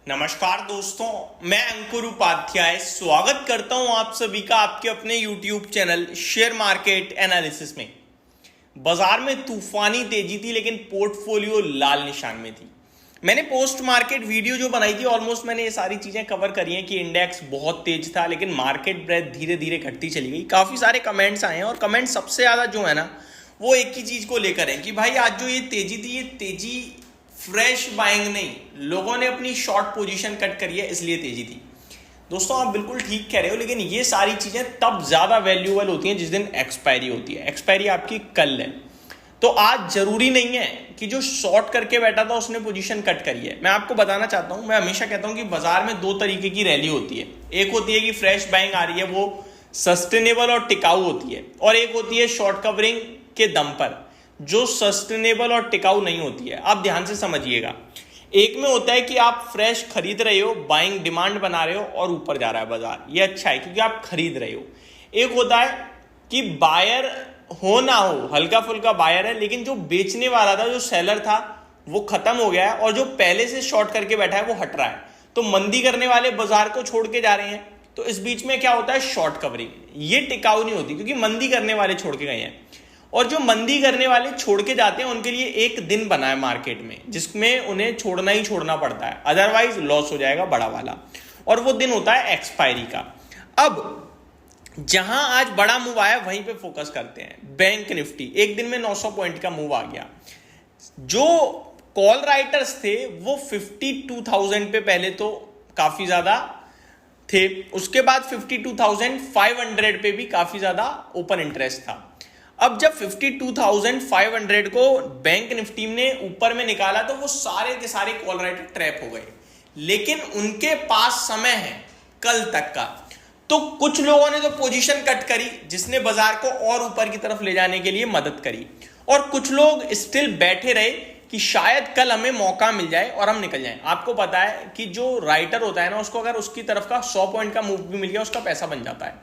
नमस्कार दोस्तों, मैं अंकुर उपाध्याय स्वागत करता हूं आप सभी का आपके अपने YouTube channel share market analysis में। बाजार में तूफानी तेजी थी लेकिन पोर्टफोलियो लाल निशान में थी। मैंने पोस्ट मार्केट वीडियो जो बनाई थी ऑलमोस्ट मैंने ये सारी चीजें कवर करी हैं कि इंडेक्स बहुत तेज था लेकिन मार्केट ब्रेथ धीरे धीरे घटती चली गई। काफी सारे कमेंट्स आए हैं और कमेंट सबसे ज्यादा जो है ना वो एक ही चीज को लेकर है कि भाई आज जो ये तेजी थी, ये तेजी फ्रेश बाइंग नहीं, लोगों ने अपनी शॉर्ट पोजीशन कट करी है इसलिए तेजी थी। दोस्तों आप बिल्कुल ठीक कह रहे हो, लेकिन ये सारी चीजें तब ज्यादा वैल्यूएबल होती हैं जिस दिन एक्सपायरी होती है। एक्सपायरी आपकी कल है, तो आज जरूरी नहीं है कि जो शॉर्ट करके बैठा था उसने पोजीशन कट करी है। मैं आपको बताना चाहता हूं, मैं हमेशा कहता हूं कि बाजार में दो तरीके की रैली होती है। एक होती है कि फ्रेश बाइंग आ रही है, वो सस्टेनेबल और टिकाऊ होती है, और एक होती है शॉर्ट कवरिंग के दम पर जो सस्टेनेबल और टिकाऊ नहीं होती है। आप ध्यान से समझिएगा, एक में होता है कि आप फ्रेश खरीद रहे हो, बाइंग डिमांड बना रहे हो और ऊपर जा रहा है बाजार, ये अच्छा है क्योंकि आप खरीद रहे हो। एक होता है कि बायर हो ना हो, हल्का फुल्का बायर है लेकिन जो बेचने वाला था, जो सेलर था, वो खत्म हो गया है और जो पहले से शॉर्ट करके बैठा है वो हट रहा है। तो मंदी करने वाले बाजार को छोड़ के जा रहे हैं, तो इस बीच में क्या होता है, शॉर्ट कवरिंग। ये टिकाऊ नहीं होती क्योंकि मंदी करने वाले छोड़ के गए हैं, और जो मंदी करने वाले छोड़ के जाते हैं उनके लिए एक दिन बना है मार्केट में जिसमें उन्हें छोड़ना ही छोड़ना पड़ता है, अदरवाइज लॉस हो जाएगा बड़ा वाला, और वो दिन होता है एक्सपायरी का। अब जहां आज बड़ा मूव आया वहीं पे फोकस करते हैं। बैंक निफ्टी एक दिन में 900 पॉइंट का मूव आ गया। जो कॉल राइटर्स थे वो 52,000 पे पहले तो काफी ज्यादा थे, उसके बाद 52,500 पे भी काफी ज्यादा ओपन इंटरेस्ट था। अब जब 52,500 को बैंक निफ्टी ने ऊपर में निकाला तो वो सारे के सारे कॉल राइटर ट्रैप हो गए, लेकिन उनके पास समय है कल तक का। तो कुछ लोगों ने तो पोजीशन कट करी जिसने बाजार को और ऊपर की तरफ ले जाने के लिए मदद करी, और कुछ लोग स्टिल बैठे रहे कि शायद कल हमें मौका मिल जाए और हम निकल जाएं। आपको पता है कि जो राइटर होता है ना, उसको अगर उसकी तरफ का 100 पॉइंट का मूव भी मिल गया उसका पैसा बन जाता है,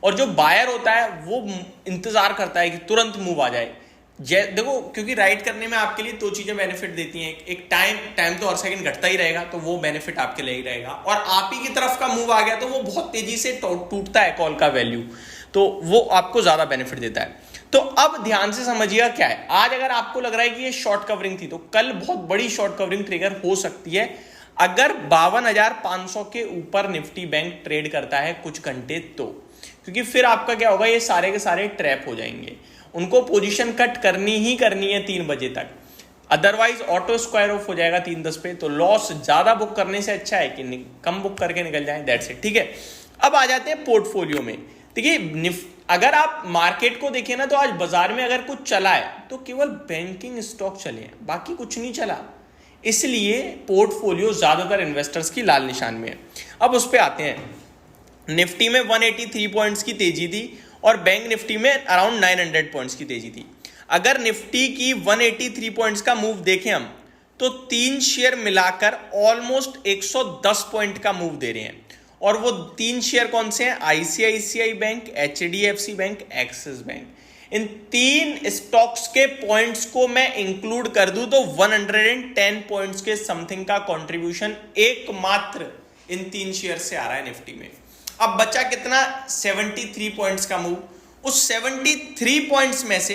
और जो बायर होता है वो इंतजार करता है कि तुरंत मूव आ जाए। देखो, क्योंकि राइड करने में आपके लिए दो चीजें बेनिफिट देती हैं। एक टाइम तो हर सेकंड घटता ही रहेगा, तो वो बेनिफिट आपके लिए ही रहेगा, और आप ही की तरफ का मूव आ गया तो वो बहुत तेजी से टूटता है कॉल का वैल्यू, तो वो आपको ज्यादा बेनिफिट देता है। तो अब ध्यान से समझिएगा क्या है। आज अगर आपको लग रहा है कि ये शॉर्ट कवरिंग थी, तो कल बहुत बड़ी शॉर्ट कवरिंग ट्रिगर हो सकती है अगर 52,500 के ऊपर निफ्टी बैंक ट्रेड करता है कुछ घंटे, तो क्योंकि फिर आपका क्या होगा, ये सारे के सारे ट्रैप हो जाएंगे। उनको पोजीशन कट करनी ही करनी है 3 बजे तक, अदरवाइज ऑटो स्क्वायर ऑफ हो जाएगा 3:10 पे। तो लॉस ज्यादा बुक करने से अच्छा है कि कम बुक करके निकल जाए, दैट्स इट। ठीक है, अब आ जाते हैं पोर्टफोलियो में। देखिए, अगर आप मार्केट को देखें ना, तो आज बाजार में अगर कुछ चला है तो केवल बैंकिंग स्टॉक चले हैं, बाकी कुछ नहीं चला, इसलिए पोर्टफोलियो ज्यादातर इन्वेस्टर्स की लाल निशान में है। अब उस पर आते हैं। निफ्टी में 183 पॉइंट्स की तेजी थी और बैंक निफ्टी में अराउंड 900 पॉइंट्स की तेजी थी। अगर निफ्टी की 183 पॉइंट्स का मूव देखें हम, तो 3 शेयर मिलाकर ऑलमोस्ट 110 पॉइंट का मूव दे रहे हैं, और वो 3 शेयर कौन से हैं, ICICI bank, HDFC bank, Axis bank. इन 3 स्टॉक्स के पॉइंट्स को मैं इंक्लूड कर दूं तो 110 पॉइंट्स के समथिंग का कंट्रीब्यूशन एकमात्र इन 3 शेयर से आ रहा है निफ्टी में। अब बचा कितना, 73 पॉइंट्स का मूव। उस 73 पॉइंट्स में से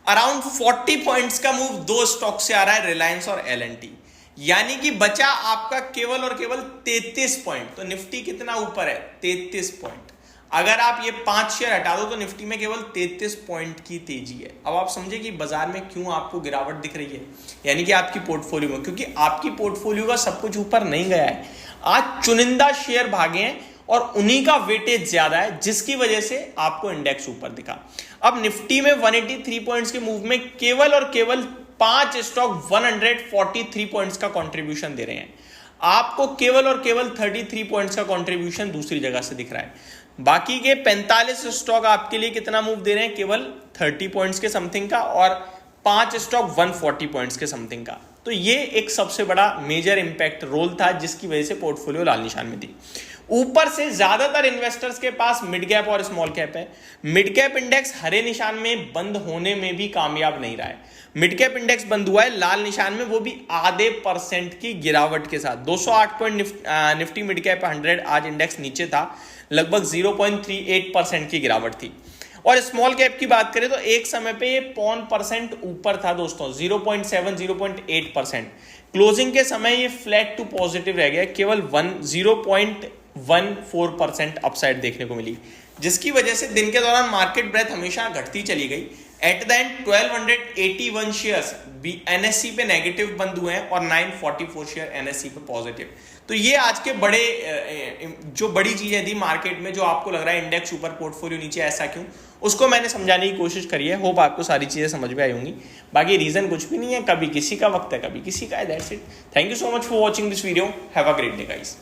अराउंड 40 पॉइंट्स का मूव 2 स्टॉक से आ रहा है, रिलायंस और एलएनटी। यानी कि बचा आपका केवल और केवल 33 पॉइंट। तो निफ्टी कितना ऊपर है, 33 पॉइंट। अगर आप ये 5 शेयर हटा दो तो निफ्टी में केवल 33 पॉइंट की तेजी है। अब आप समझे कि बाजार में क्यों आपको गिरावट दिख रही है, यानी कि आपकी पोर्टफोलियो में, क्योंकि आपकी पोर्टफोलियो का सब कुछ ऊपर नहीं गया है। आज चुनिंदा शेयर भागे हैं और उन्हीं का वेटेज ज्यादा है, जिसकी वजह से आपको इंडेक्स ऊपर दिखा। अब निफ्टी में 183 पॉइंट्स के मूव में केवल और केवल 5 स्टॉक 143 पॉइंट्स का कंट्रीब्यूशन दे रहे हैं। आपको केवल और केवल 33 पॉइंट्स का कंट्रीब्यूशन दूसरी जगह से दिख रहा है। बाकी के 45 स्टॉक आपके लिए कितना मूव दे रहे हैं, केवल 30 पॉइंट्स के समथिंग का, और 5 स्टॉक 140 पॉइंट्स के समथिंग का। तो ये एक सबसे बड़ा मेजर इंपैक्ट रोल था जिसकी वजह से पोर्टफोलियो लाल निशान में थी। ऊपर से ज्यादातर इन्वेस्टर्स के पास मिड कैप और स्मॉल कैप है। मिड कैप इंडेक्स हरे निशान में बंद होने में भी कामयाब नहीं रहा है। मिड कैप इंडेक्स बंद हुआ है लाल निशान में, वो भी आधे % की गिरावट के साथ। 208 पॉइंट निफ्टी मिड कैप 100 आज इंडेक्स नीचे था, लगभग 0.38% की गिरावट थी। और स्मॉल कैप की बात करें तो एक समय पे ये 0.1% ऊपर था दोस्तों, 0.7 0.8%। क्लोजिंग के समय ये फ्लैट टू पॉजिटिव रह गया, केवल 0.14% अपसाइड देखने को मिली, जिसकी वजह से दिन के दौरान मार्केट ब्रेथ हमेशा घटती चली गई। At the end 1281 shares NSC पे नेगेटिव बंद हुए हैं और 944 शेयर एनएससी पे पॉजिटिव। तो ये आज के जो बड़ी चीजें थी मार्केट में, जो आपको लग रहा है इंडेक्स ऊपर पोर्टफोलियो नीचे ऐसा क्यों, उसको मैंने समझाने की कोशिश करी है। होप आपको सारी चीजें समझ में आई होंगी। बाकी रीजन कुछ भी नहीं है, कभी किसी का वक्त है कभी किसी का है। That's it. Thank you so much for watching this video. Have a great day guys.